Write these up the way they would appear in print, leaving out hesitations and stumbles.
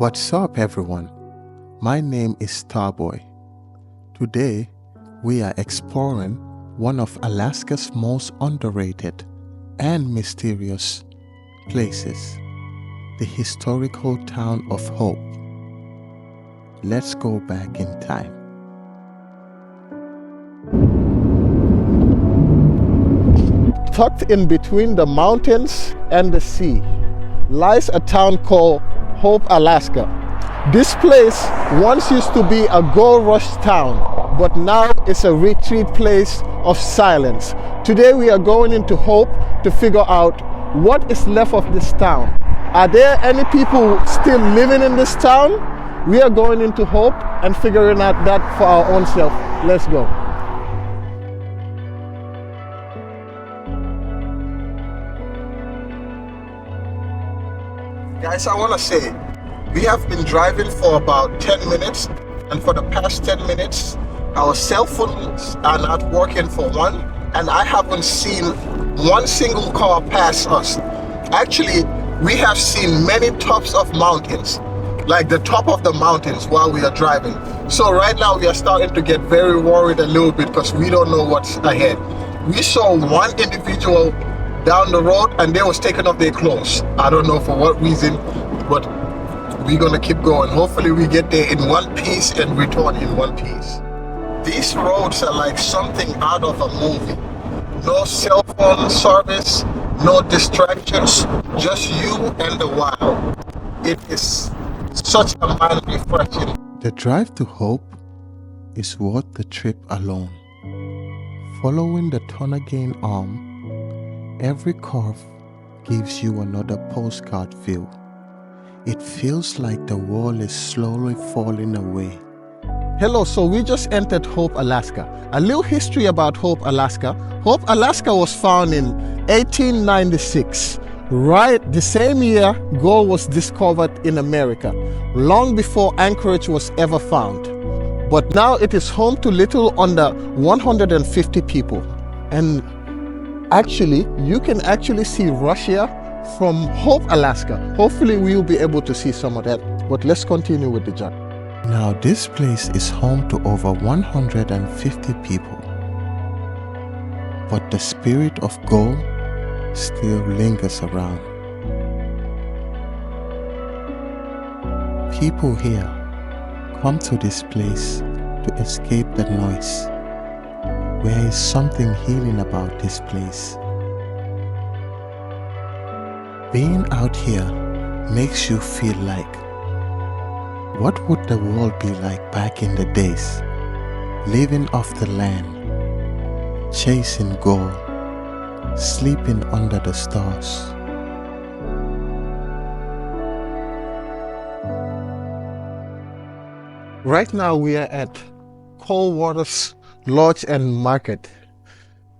What's up, everyone? My name is Starboy. Today, we are exploring one of Alaska's most underrated and mysterious places, the historical town of Hope. Let's go back in time. Tucked in between the mountains and the sea lies a town called Hope, Alaska. This place once used to be a gold rush town, but now it's a retreat place of silence. Today we are going into Hope to figure out what is left of this town. Are there any people still living in this town? We are going into Hope and figuring out that for our own self. Let's go. Guys, I want to say, we have been driving for about 10 minutes, and for the past 10 minutes, our cell phones are not working for one, and I haven't seen one single car pass us. Actually, we have seen many tops of mountains, like the top of the mountains while we are driving. So right now we are starting to get very worried a little bit because we don't know what's ahead. We saw one individual down the road and they was taking off their clothes. I don't know for what reason, but we're gonna keep going. Hopefully we get there in one piece and return in one piece. These roads are like something out of a movie. No cell phone service, no distractions, just you and the wild. It is such a mind refreshing. The drive to Hope is worth the trip alone. Following the Tonagain Arm, every curve gives you another postcard view. It feels like the world is slowly falling away. Hello, so we just entered Hope, Alaska. A little history about Hope, Alaska. Hope, Alaska was found in 1896. Right the same year gold was discovered in America, long before Anchorage was ever found. But now it is home to little under 150 people. And actually, you can actually see Russia from Hope, Alaska. Hopefully we'll be able to see some of that, but let's continue with the journey. Now this place is home to over 150 people, but the spirit of gold still lingers around. People here come to this place to escape the noise. There is something healing about this place. Being out here makes you feel like, what would the world be like back in the days? Living off the land, chasing gold, sleeping under the stars. Right now we are at Coldwater's Lodge and Market.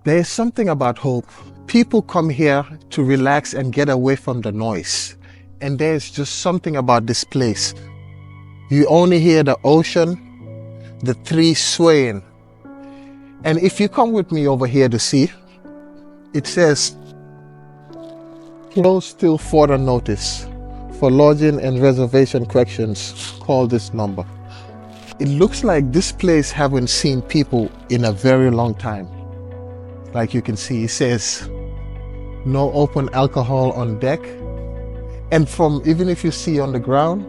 There is something about Hope. People come here to relax and get away from the noise. And there's just something about this place. You only hear the ocean, the trees swaying. And if you come with me over here to see, it says, closed till further notice. For lodging and reservation questions, call this number. It looks like this place haven't seen people in a very long time. Like you can see, it says, no open alcohol on deck. And from, even if you see on the ground,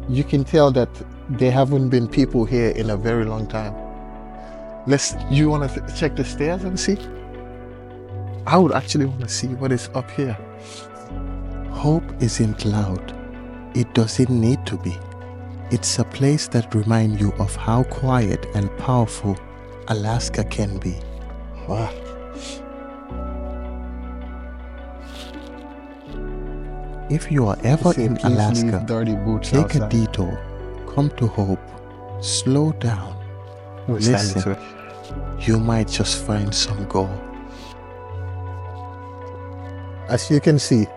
you can tell that there haven't been people here in a very long time. You want to check the stairs and see? I would actually want to see what is up here. Hope isn't loud. It doesn't need to be. It's a place that reminds you of how quiet and powerful Alaska can be. Wow. If you are ever in Alaska, take outside. a detour, come to Hope, slow down, listen, you might just find some gold. As you can see,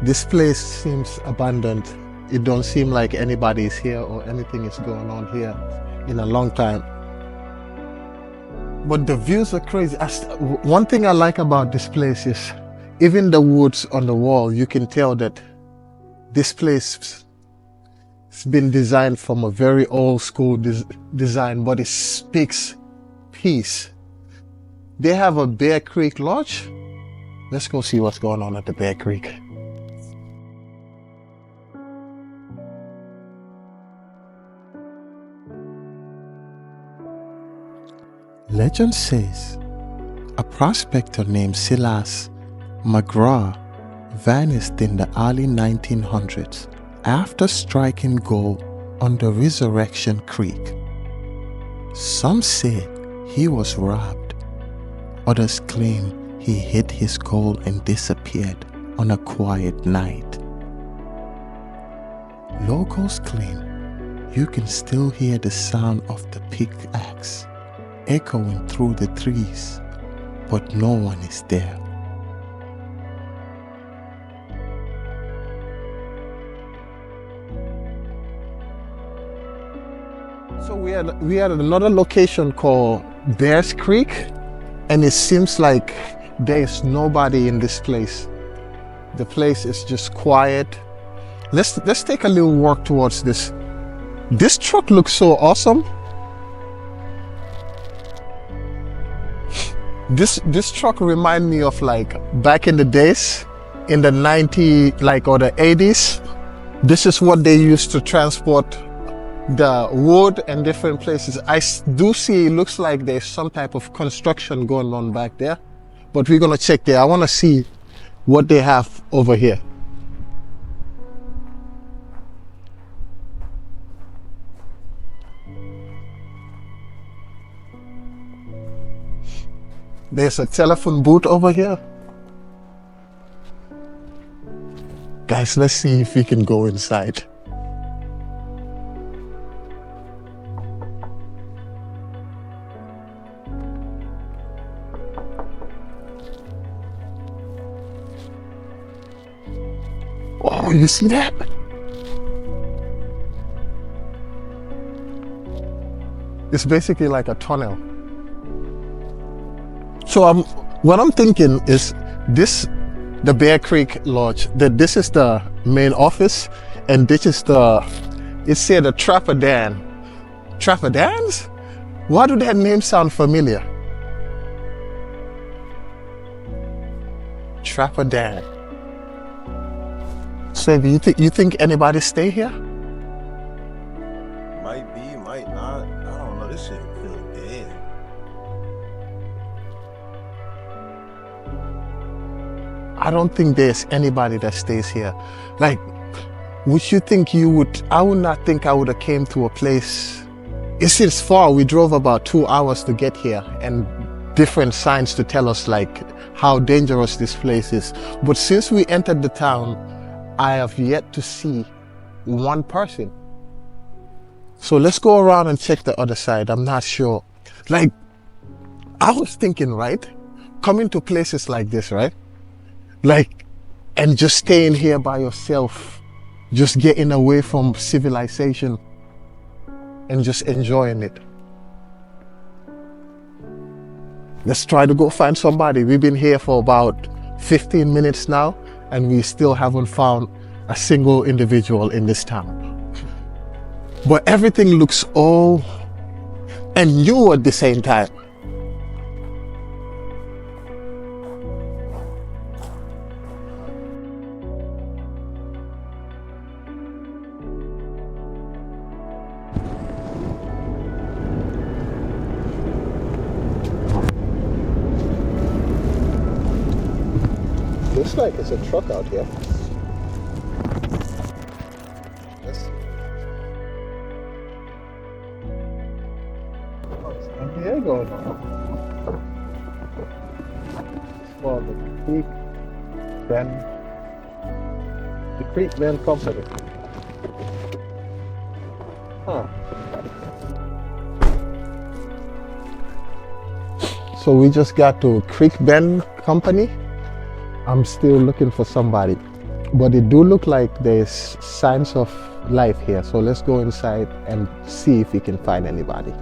this place seems abandoned. It don't seem like anybody is here or anything is going on here in a long time. But the views are crazy. One thing I like about this place is even the woods on the wall, you can tell that this place It's been designed from a very old school design, but it speaks peace. They have a Bear Creek Lodge. Let's go see what's going on at the Bear Creek. Legend says a prospector named Silas McGraw vanished in the early 1900s after striking gold on the Resurrection Creek. Some say he was robbed. Others claim he hid his gold and disappeared on a quiet night. Locals claim you can still hear the sound of the pickaxe echoing through the trees, but no one is there. So we had another location called Bears Creek, and it seems like there is nobody in this place. The place is just quiet. Let's take a little walk towards this. This truck looks so awesome. This truck reminds me of like back in the days, in the 90s, like, or the 80s. This is what they used to transport the wood and different places. I do see it looks like there's some type of construction going on back there, but we're gonna check there. I want to see what they have over here. There's a telephone booth over here. Guys, let's see if we can go inside. Oh, you see that? It's basically like a tunnel. So what I'm thinking is this, the Bear Creek Lodge, that this is the main office, and this is it said the Trapper Dan. Trapper Dan's? Why do that name sound familiar? Trapper Dan. So do you think anybody stay here? Might be, might not. I don't know. This shit feel dead. I don't think there's anybody that stays here. Like, would you think you would? I would not think I would have came to a place. It's far. We drove about 2 hours to get here, and different signs to tell us like how dangerous this place is. But since we entered the town, I have yet to see one person. So let's go around and check the other side. I'm not sure. Like, I was thinking, right? Coming to places like this, right? Like, and just staying here by yourself, just getting away from civilization and just enjoying it. Let's try to go find somebody. We've been here for about 15 minutes now, and we still haven't found a single individual in this town. But everything looks old and new at the same time. Looks like it's a truck out here. Let's see. What's in here going on? It's called the Creek Bend. The Creek Bend Company. Huh. So we just got to Creek Bend Company. I'm still looking for somebody, but it do look like there's signs of life here. So let's go inside and see if we can find anybody.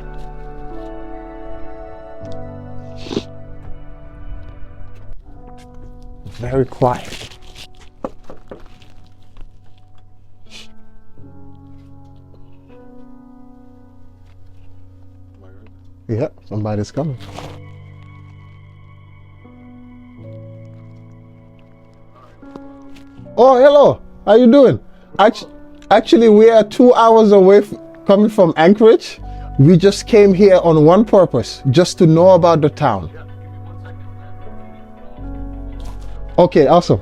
Very quiet. Yeah, somebody's coming. Oh, hello. How you doing? Actually, we are 2 hours away coming from Anchorage. We just came here on one purpose, just to know about the town. Okay, awesome.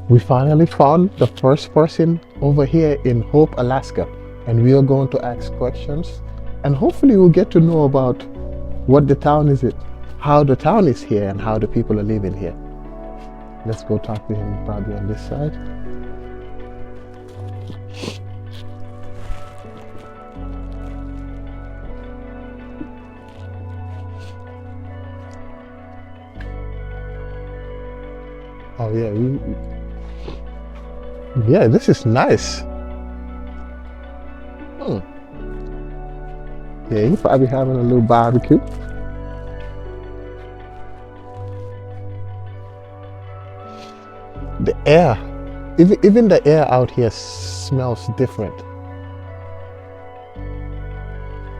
We finally found the first person over here in Hope, Alaska, and we are going to ask questions, and hopefully we'll get to know about what the town is, how the town is here, and how the people are living here. Let's go talk to him probably on this side. Oh yeah, yeah, this is nice. Yeah, he's probably having a little barbecue. The air, even the air out here smells different.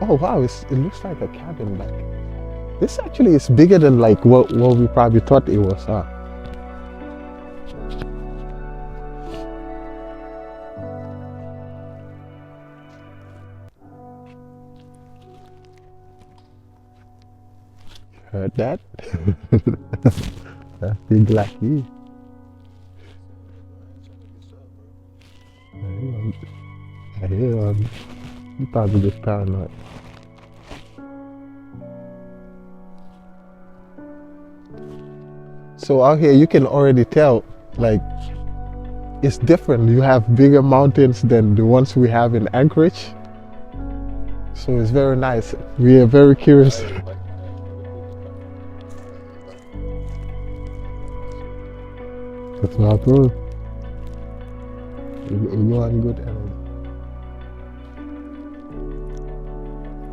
Oh wow, it looks like a cabin back. This actually is bigger than like what we probably thought it was, huh? Heard that? That's big lucky. I hear him. You probably just paranoid. So out here you can already tell, like, it's different. You have bigger mountains than the ones we have in Anchorage. So it's very nice. We are very curious. That's not good. You on good energy.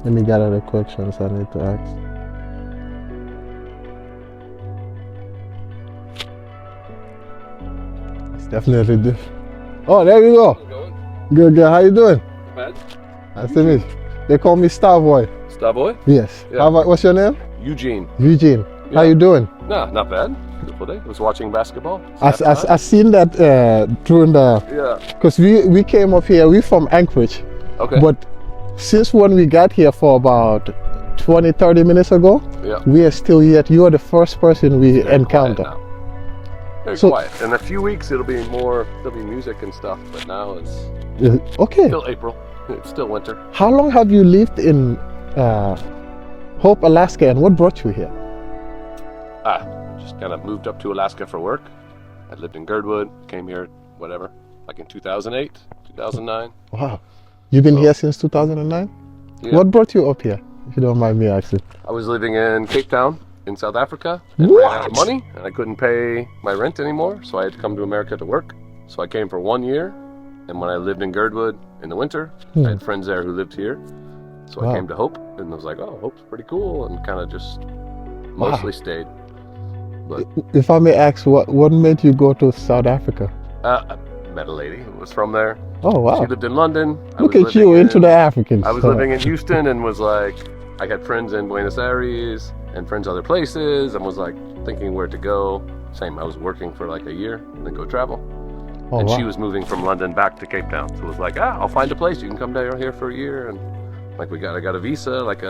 Let me get other questions I need to ask. It's definitely different. Oh, there you go. Good, good. How you doing? Bad. Nice to meet you. They call me Starboy. Starboy? Yes. Yeah. How about, what's your name? Eugene. Eugene. Yeah. How you doing? Nah, not bad. Beautiful day. I was watching basketball. I seen that during the. Yeah. Because we came up here. We from Anchorage. Okay. But since when we got here for about 20-30 minutes ago, yeah, we are still yet. You are the first person we very encounter. quiet now. Very quiet. In a few weeks it'll be more. There'll be music and stuff. But now it's Okay. still April. It's still winter. How long have you lived in Hope, Alaska, and what brought you here? Just kind of moved up to Alaska for work. I lived in Girdwood. Came here, whatever, like in 2008, 2009. Wow. You've been here since 2009? Yeah. What brought you up here, if you don't mind me asking? I was living in Cape Town in South Africa and ran out of What? money, and I couldn't pay my rent anymore, so I had to come to America to work. So I came for 1 year, and when I lived in Girdwood in the winter, I had friends there who lived here. So I came to Hope, and I was like, oh, Hope's pretty cool, and kind of just mostly stayed. But If I may ask, what made you go to South Africa? I met a lady who was from there. Oh, wow. She lived in London. Look at you, into the Africans. I was living in Houston and was like, I had friends in Buenos Aires and friends other places, and was like thinking where to go. Same, I was working for like a year and then go travel. Oh, and wow. she was moving from London back to Cape Town. So it was like, I'll find a place. You can come down here for a year. And like I got a visa, like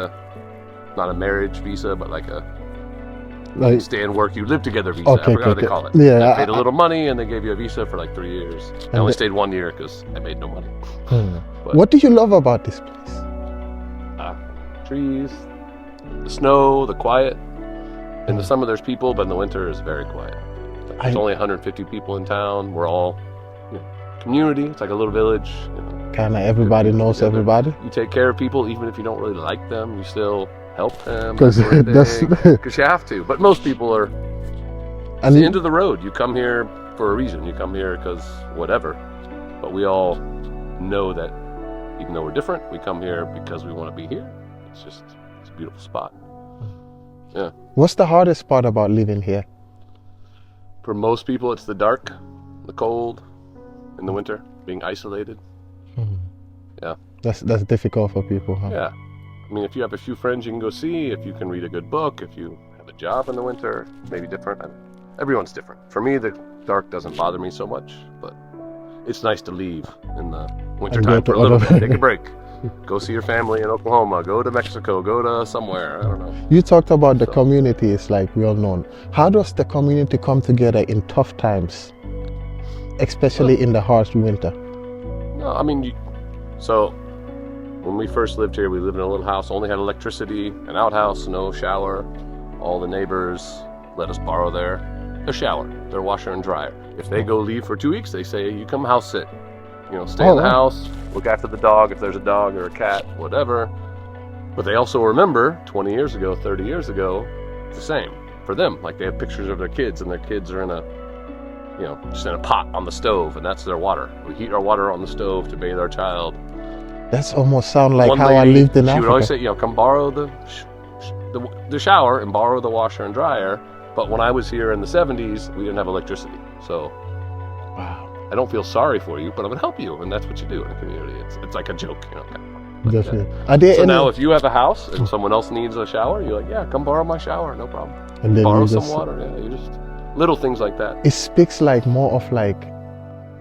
not a marriage visa, but like a stay and work, you live together visa. Okay, I forgot what they call it. Yeah, I paid a little money and they gave you a visa for like 3 years. I only stayed 1 year because I made no money. But, what do you love about this place? trees, the snow, the quiet. In the summer there's people, but in the winter it's very quiet. There's only 150 people in town. We're all community. It's like a little village. Kind of everybody knows together. everybody. You take care of people even if you don't really like them. You still help them Because you have to. But most people are at the end of the road. You come here for a reason. You come here because whatever. But we all know that even though we're different, we come here because we want to be here. It's a beautiful spot. Yeah. What's the hardest part about living here? For most people, it's the dark, the cold, in the winter, being isolated. Yeah. That's difficult for people, huh? Yeah. I mean, if you have a few friends you can go see, if you can read a good book, if you have a job in the winter, maybe different. Everyone's different. For me, the dark doesn't bother me so much, but it's nice to leave in the wintertime for a little bit, take a break. Go see your family in Oklahoma, go to Mexico, go to somewhere, I don't know. You talked about the community is like well known. How does the community come together in tough times, especially in the harsh winter? No, I mean, so when we first lived here, we lived in a little house, only had electricity, an outhouse, no shower. All the neighbors let us borrow their shower, their washer and dryer. If they go leave for 2 weeks, they say, you come house sit. You know, stay in the house, look after the dog if there's a dog or a cat, whatever. But they also remember 20 years ago, 30 years ago, it's the same for them. Like they have pictures of their kids and their kids are in a, you know, just in a pot on the stove and that's their water. We heat our water on the stove to bathe our child. That's almost sound like how I lived in Africa. She would always say, you know, come borrow the shower and borrow the washer and dryer. But when I was here in the 70s, we didn't have electricity. So wow. I don't feel sorry for you, but I'm gonna help you, and that's what you do in a community. It's like a joke, you know. Like definitely. So now, if you have a house and someone else needs a shower, you're like, yeah, come borrow my shower, no problem. And then borrow some water. Yeah, you just little things like that. It speaks like more of like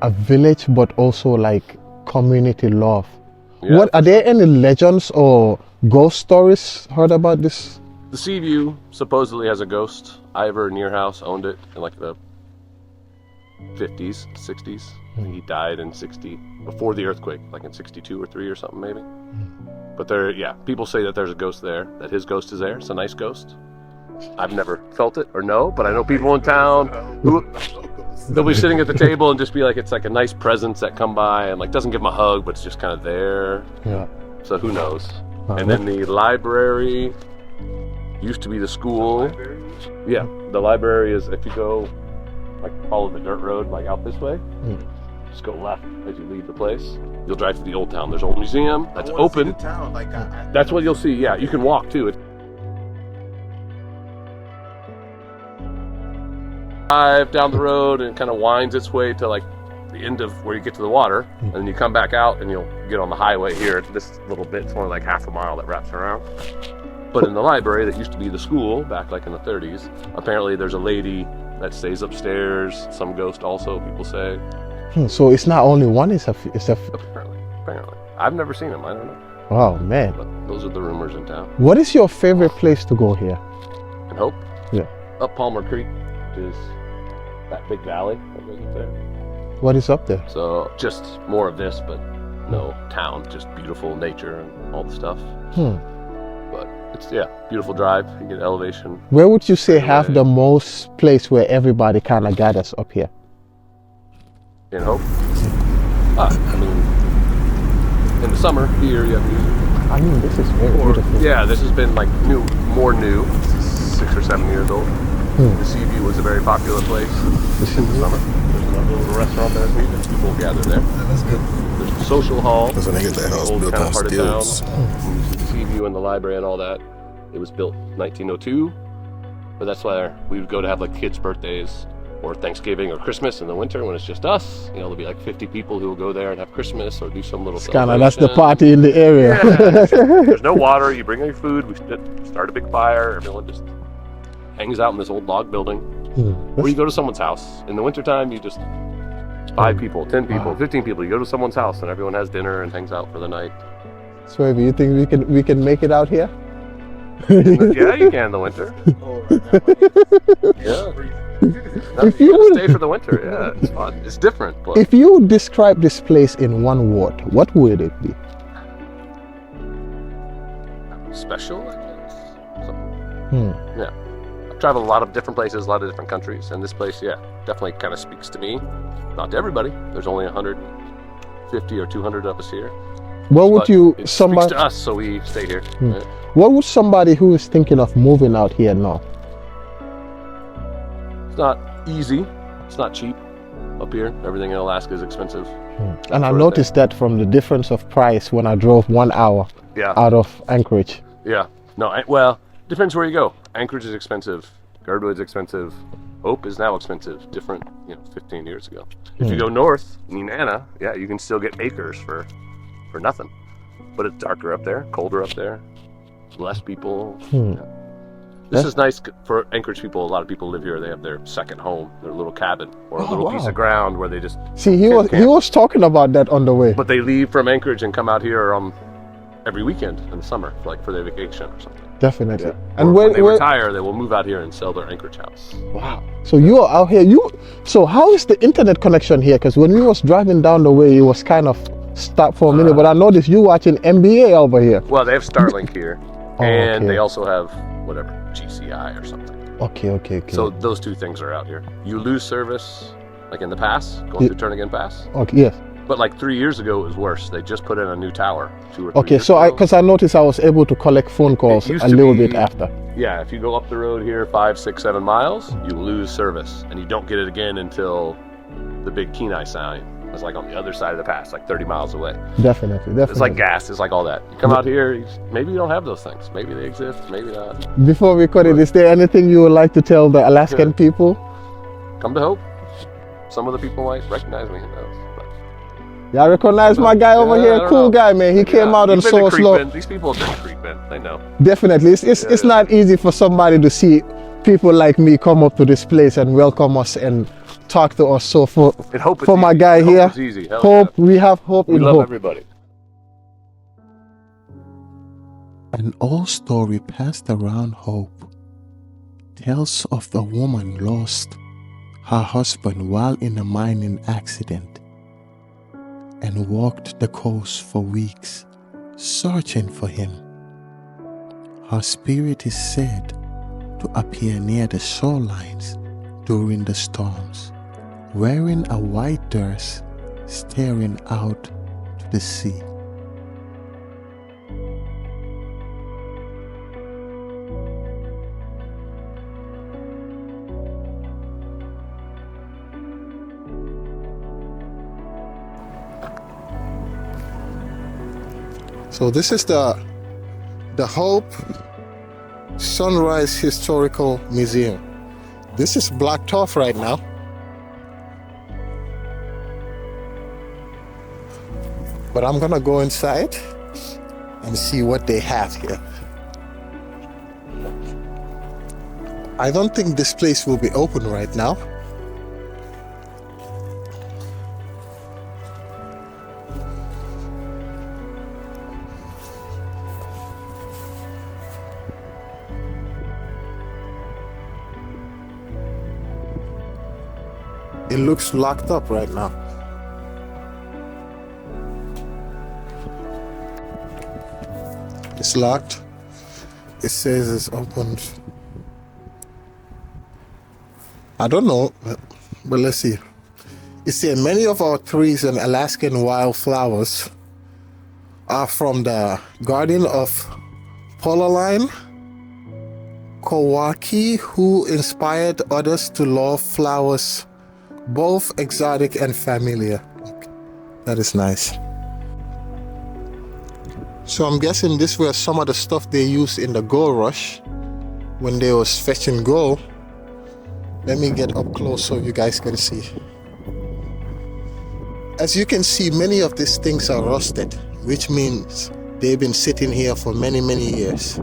a village, but also like community love. Yeah, what are there any legends or ghost stories heard about this? The Seaview supposedly has a ghost. Ivor Nearhouse owned it in like the 50s, 60s. He died in 60, before the earthquake, like in 62 or 3 or something maybe. But there, yeah, people say that there's a ghost there, that his ghost is there. It's a nice ghost. I've never felt it or know, but I know people in town who, they'll be sitting at the table and just be like, it's like a nice presence that come by and like doesn't give them a hug, but it's just kind of there. Yeah. So who knows? And then the library used to be the school. Yeah, the library is, if you go, like follow the dirt road, like out this way, just go left as you leave the place. You'll drive to the old town. There's an old museum that's open. That's what you'll see. Yeah, you can walk too. Drive down the road and it kind of winds its way to like the end of where you get to the water, and then you come back out and you'll get on the highway here. This little bit's only like half a mile that wraps around. But in the library that used to be the school back like in the 30s, apparently there's a lady that stays upstairs. Some ghost also, people say. So it's not only one, it's a Apparently. I've never seen him, I don't know. Oh man. But those are the rumors in town. What is your favorite place to go here? In Hope? Yeah. Up Palmer Creek, which is that big valley that goes up there. What is up there? So just more of this, but no town, just beautiful nature and all the stuff. But it's, yeah, beautiful drive. You get elevation. Where would you say have the most place where everybody kind of gathers up here? In Hope? I mean, in the summer, here you have music. I mean, this is very beautiful. Yeah, this has been like more new. It's 6 or 7 years old. The Seaview was a very popular place in the summer. There's another little restaurant there. People gather there. That's good. There's the social hall. That's when they get that house old built kind on of part stilts. of town. The Seaview and the library and all that. It was built 1902. But that's why we would go to have like kids' birthdays or Thanksgiving or Christmas in the winter when it's just us. You know, there'll be like 50 people who will go there and have Christmas or do some little celebration. That's the party in the area. Yeah. There's no water. You bring your food. We start a big fire. Everyone just hangs out in this old log building. Or you go to someone's house. In the wintertime, you just 5 people, 10 people, 15 people. You go to someone's house and everyone has dinner and hangs out for the night. Swavy, you think we can make it out here? Yeah, you can in the winter. Yeah. If you would stay for the winter, yeah, it's fun. It's different. But if you describe this place in one word, what would it be? Special, I guess. Yeah. I've traveled a lot of different places, a lot of different countries, and this place, yeah, definitely kind of speaks to me. Not to everybody. There's only 150 or 200 of us here. What would it speaks to us, so we stay here. Yeah. What would somebody who is thinking of moving out here know? It's not easy. It's not cheap up here. Everything in Alaska is expensive. And I noticed that from the difference of price when I drove 1 hour out of Anchorage. Yeah. No, well, depends where you go. Anchorage is expensive. Girdwood's expensive. Hope is now expensive. Different, 15 years ago. If you go north, Nenana, yeah, you can still get acres for nothing. But it's darker up there, colder up there. less people. Hmm. Yeah. This is nice for Anchorage people. A lot of people live here. They have their second home, their little cabin, or a little piece of ground where they just See, he was talking about that on the way. But they leave from Anchorage and come out here every weekend in the summer, like for their vacation or something. Definitely. Yeah. And when they retire, they will move out here and sell their Anchorage house. Wow. So you are out here. So how is the internet connection here? Because when we was driving down the way, it was kind of stopped for a minute. But I noticed you watching NBA over here. Well, they have Starlink here, and they also have whatever GCI or something. Okay. So those two things are out here. You lose service, like in the pass, going through Turnagain Pass. Okay. Yes. But like 3 years ago, it was worse. They just put in a new tower 2 or 3 Okay, years so ago. because I noticed I was able to collect phone calls a little bit after. Yeah, if you go up the road here 5, 6, 7 miles, you lose service, and you don't get it again until the big Kenai sign. It's like on the other side of the pass, like 30 miles away. Definitely. It's like gas. It's like all that. You come out here, maybe you don't have those things. Maybe they exist, maybe not. Before we cut it, is there anything you would like to tell the Alaskan people? Come to Hope. Some of the people might recognize me. Who knows? Yeah, I recognize my guy over here. Cool guy, man. He came out and so slow. These people have been creeping. They know. Definitely. It's not easy for somebody to see people like me come up to this place and welcome us and talk to us. So for my guy here, we have hope in Hope. We love everybody. An old story passed around Hope tells of a woman lost her husband while in a mining accident and walked the coast for weeks searching for him. Her spirit is said to appear near the shorelines during the storms, wearing a white dress, staring out to the sea. So this is the Hope Sunrise Historical Museum. This is blocked off right now. But I'm gonna go inside and see what they have here. I don't think this place will be open right now. It looks locked up right now. It's locked. It says it's opened. I don't know, but let's see. You see, many of our trees and Alaskan wildflowers are from the Garden of Polarline, Kowaki, who inspired others to love flowers, both exotic and familiar. Okay. That is nice. So I'm guessing this was some of the stuff they used in the gold rush when they was fetching gold. Let me get up close so you guys can see. As you can see, many of these things are rusted, which means they've been sitting here for many, many years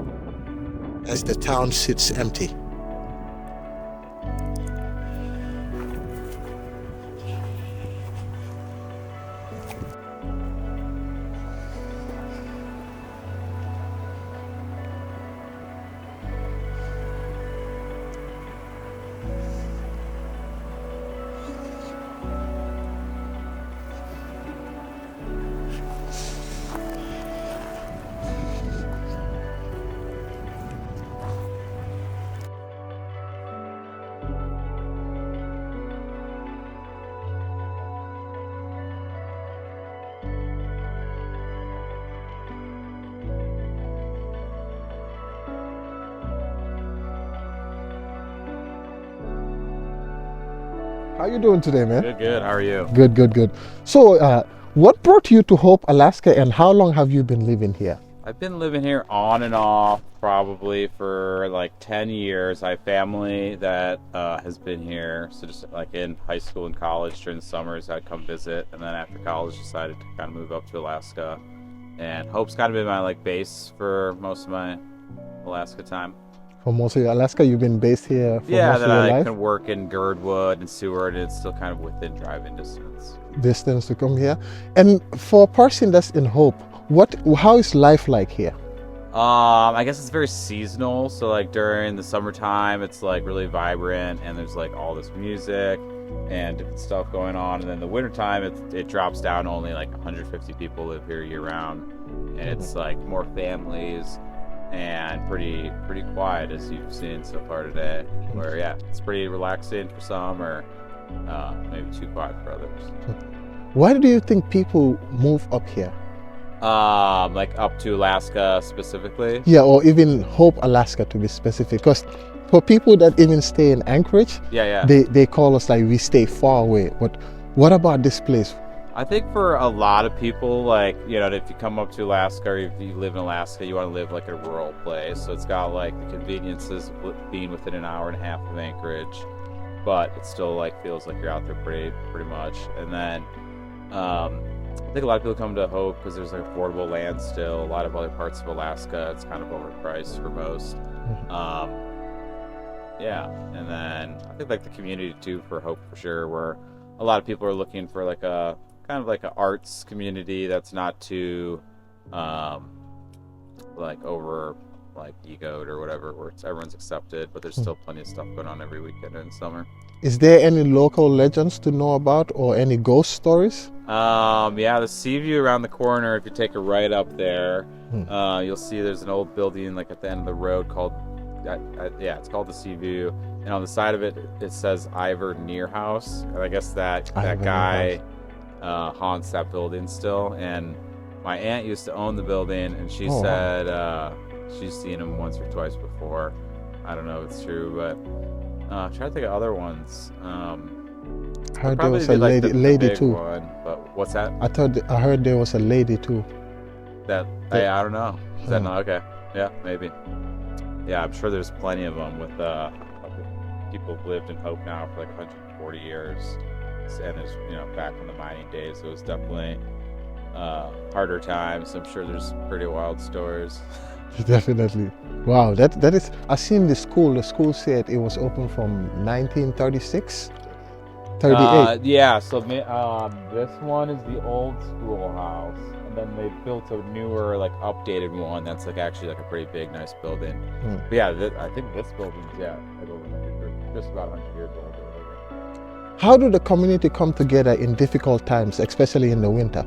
as the town sits empty. How you doing today, man? Good. How are you? Good. So, what brought you to Hope, Alaska, and how long have you been living here? I've been living here on and off probably for like 10 years. I have family that has been here. So just like in high school and college during the summers, I'd come visit. And then after college, decided to kind of move up to Alaska. And Hope's kind of been my like base for most of my Alaska time. For most of Alaska, you've been based here for Yeah, most then of your I life? can work in Girdwood and Seward, and it's still kind of within driving distance. Distance to come here. And for a person that's in Hope, how is life like here? I guess it's very seasonal. So like during the summertime, it's like really vibrant, and there's like all this music and different stuff going on. And then the wintertime, it drops down. Only like 150 people live here year round, and it's like more families and pretty quiet, as you've seen so far today. Where yeah, it's pretty relaxing for some, or maybe too quiet for others. Why do you think people move up here? Like up to Alaska specifically. Yeah, or even Hope, Alaska to be specific. Because for people that even stay in Anchorage, they call us like we stay far away. But what about this place? I think for a lot of people, like, you know, if you come up to Alaska or if you live in Alaska, you want to live like a rural place. So it's got like the conveniences of being within an hour and a half of Anchorage, but it still like feels like you're out there pretty much. And then I think a lot of people come to Hope because there's like affordable land still. A lot of other parts of Alaska, it's kind of overpriced for most. Yeah, and then I think like the community too for Hope for sure, where a lot of people are looking for like a kind of like an arts community that's not too like over like egoed or whatever, where everyone's accepted, but there's still plenty of stuff going on every weekend during the summer. Is there any local legends to know about or any ghost stories? Yeah, the sea view around the corner, if you take a right up there, you'll see there's an old building like at the end of the road called it's called the Sea View, and on the side of it says Ivor Near House, and I guess that guy haunts that building still. And my aunt used to own the building, and she said she's seen him once or twice before. I don't know if it's true, but I'm trying to think of other ones. I heard there was a lady too. One, but what's that? I heard there was a lady too. I don't know. Is that not okay? Yeah, maybe. Yeah, I'm sure there's plenty of them with people who've lived in Hope now for like 140 years. And there's, you know, back in the mining days, it was definitely harder times. I'm sure there's pretty wild stories. Definitely. Wow, that is. I seen the school. The school said it was open from 1936, 38. Yeah. So this one is the old schoolhouse, and then they built a newer, like updated one that's like actually like a pretty big, nice building. But yeah, I think this building's like just about 100 years old. How do the community come together in difficult times, especially in the winter?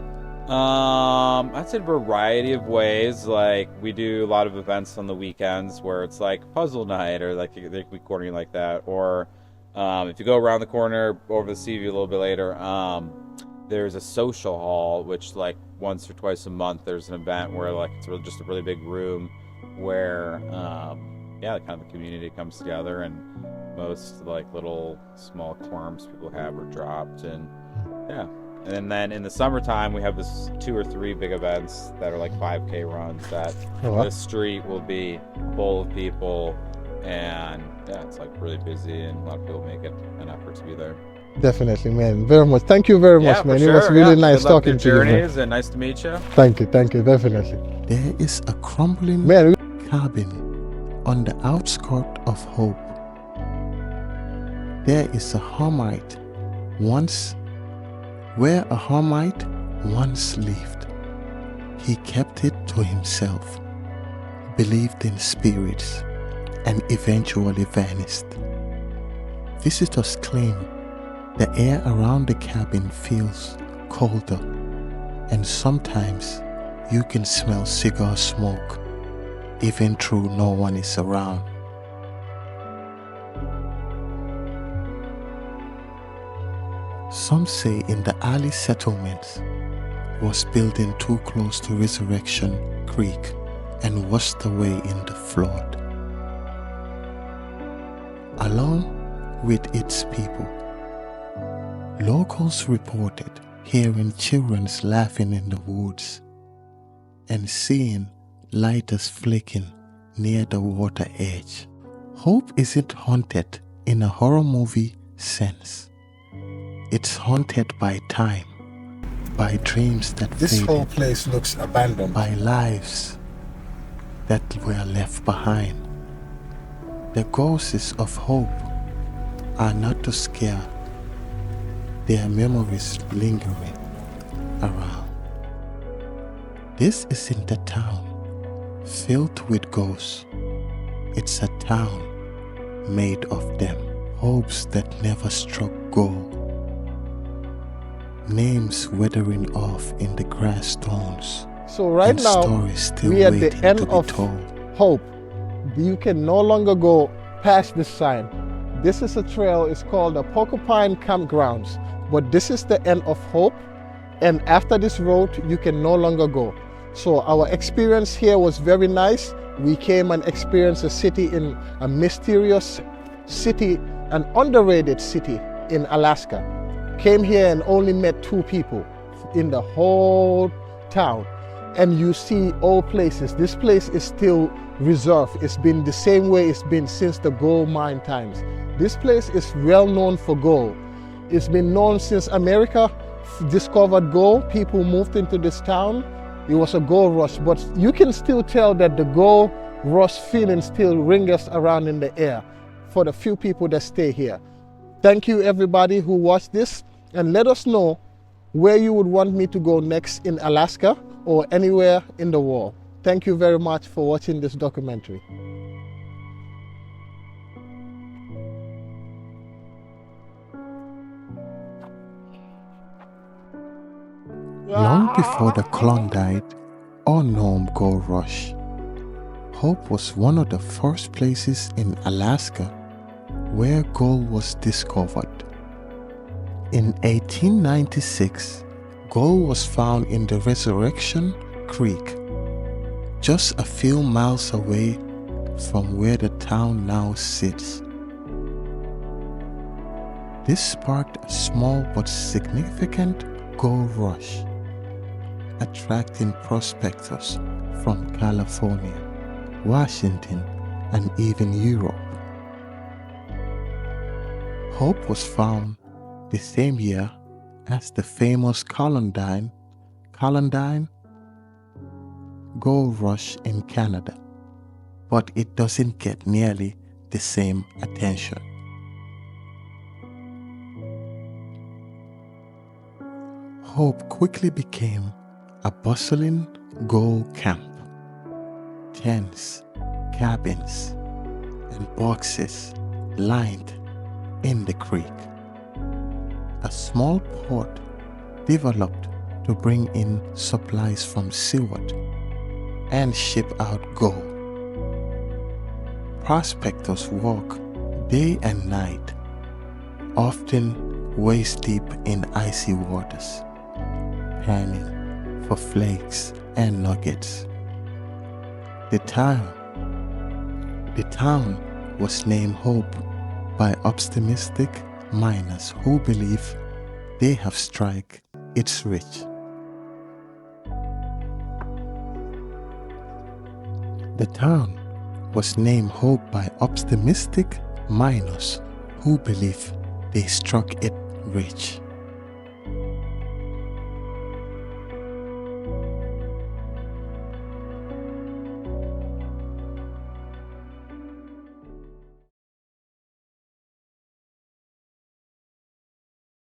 I'd say a variety of ways. Like we do a lot of events on the weekends where it's like puzzle night or like they could be cornering like that. Or if you go around the corner over the sea view a little bit later, there's a social hall, which like once or twice a month there's an event where like it's just a really big room where kind of the community comes together, and most like little small quorums people have are dropped, and and then in the summertime we have this 2 or 3 big events that are like 5K runs that the street will be full of people, and it's like really busy, and a lot of people make it an effort to be there. Definitely, man. Very much. Thank you very much, man. It was really nice talking to you. Journeys, and nice to meet you. Thank you, definitely. There is a crumbling cabin on the outskirts of Hope. There is a hermit where a hermit once lived. He kept it to himself, believed in spirits, and eventually vanished. Visitors claim the air around the cabin feels colder, and sometimes you can smell cigar smoke, even though no one is around. Some say in the early settlements was building too close to Resurrection Creek and washed away in the flood. Along with its people, locals reported hearing children laughing in the woods and seeing lighters flicking near the water edge. Hope isn't haunted in a horror movie sense. It's haunted by time, by dreams that This faded, whole place looks abandoned. by lives that were left behind. The ghosts of hope are not to scare, their memories lingering around. This isn't a town filled with ghosts, it's a town made of them, hopes that never struck gold, names weathering off in the grass stones. So right and now, stories still we are at the waiting end to be of told. Hope. You can no longer go past this sign. This is a trail, it's called the Porcupine Campgrounds, but this is the end of Hope, and after this road, you can no longer go. So our experience here was very nice. We came and experienced a city in a mysterious city, an underrated city in Alaska. Came here and only met 2 people in the whole town. And you see old places. This place is still reserved. It's been the same way it's been since the gold mine times. This place is well known for gold. It's been known since America discovered gold. People moved into this town. It was a gold rush, but you can still tell that the gold rush feeling still rings around in the air for the few people that stay here. Thank you everybody who watched this, and let us know where you would want me to go next in Alaska or anywhere in the world. Thank you very much for watching this documentary. Long before the Klondike or Nome Gold Rush, Hope was one of the first places in Alaska where gold was discovered. In 1896, gold was found in the Resurrection Creek, just a few miles away from where the town now sits. This sparked a small but significant gold rush, attracting prospectors from California, Washington, and even Europe. Hope was found the same year as the famous Klondike gold rush in Canada, but it doesn't get nearly the same attention. Hope quickly became a bustling gold camp. Tents, cabins, and boxes lined in the creek. A small port developed to bring in supplies from Seward and ship out gold. Prospectors walk day and night, often waist deep in icy waters, panning for flakes and nuggets. The town was named Hope by optimistic miners who believe they have struck its rich. The town was named Hope by optimistic miners who believe they struck it rich.